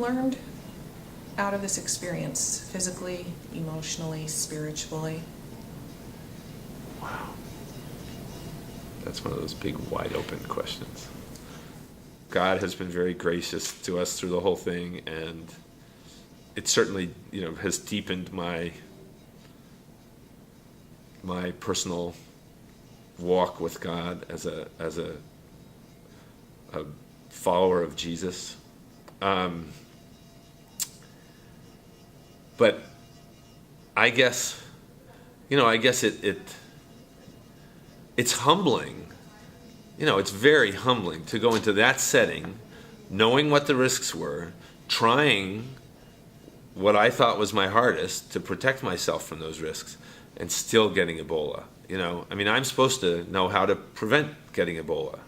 learned out of this experience, physically, emotionally, spiritually? Wow. That's one of those big, wide open questions. God has been very gracious to us through the whole thing, and it certainly, has deepened my personal walk with God as a follower of Jesus. But I guess it's humbling. It's very humbling to go into that setting, knowing what the risks were, trying what I thought was my hardest to protect myself from those risks, and still getting Ebola. I'm supposed to know how to prevent getting Ebola.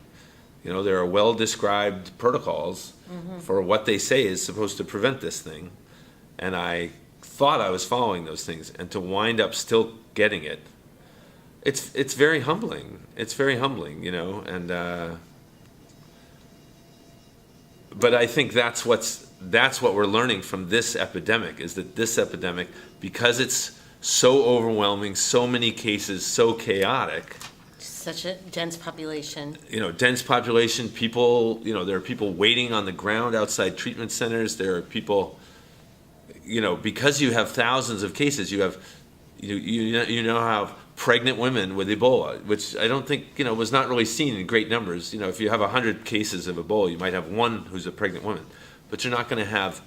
There are well-described protocols for what they say is supposed to prevent this thing, and I thought I was following those things, and to wind up still getting it, it's very humbling. It's very humbling, and but I think that's what we're learning from this epidemic, is that this epidemic, because it's so overwhelming, so many cases, so chaotic, such a dense population. Dense population, people, there are people waiting on the ground outside treatment centers. There are people, because you have thousands of cases, you have pregnant women with Ebola, which I don't think, was not really seen in great numbers. If you have 100 cases of Ebola, you might have one who's a pregnant woman, but you're not going to have,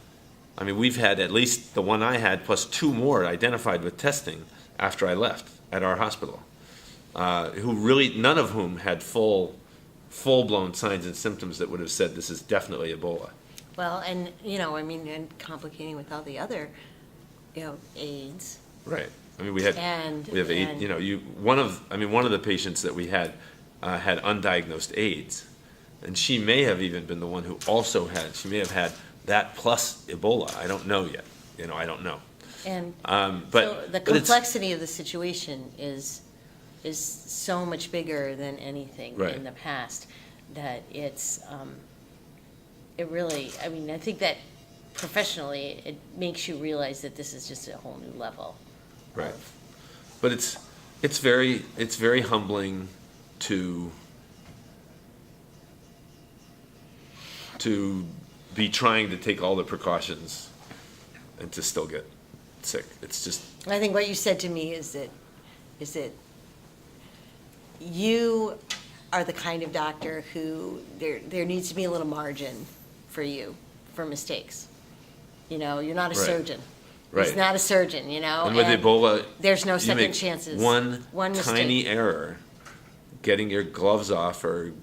we've had at least the one I had plus two more identified with testing after I left at our hospital, who really, none of whom had full-blown signs and symptoms that would have said this is definitely Ebola. Well, and, and complicating with all the other, AIDS. Right. We have AIDS. One of the patients that we had had undiagnosed AIDS, and she may have even been the one who also she may have had that plus Ebola. I don't know yet. I don't know. And but so the complexity of the situation is so much bigger than anything in the past, that it's it really, I think that professionally it makes you realize that this is just a whole new level. Right. But it's very humbling to be trying to take all the precautions and to still get sick. It's just, I think what you said to me is that you are the kind of doctor who there needs to be a little margin for you for mistakes. You're not a surgeon. Right. He's not a surgeon, And with Ebola, there's no you second make chances. One tiny mistake. error, getting your gloves off or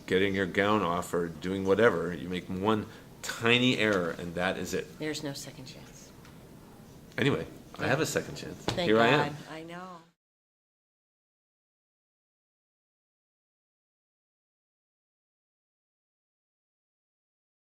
getting your gown off or doing whatever, you make one tiny error and that is it. There's no second chance. Anyway, I have a second chance. Thank Here God. I am. I know.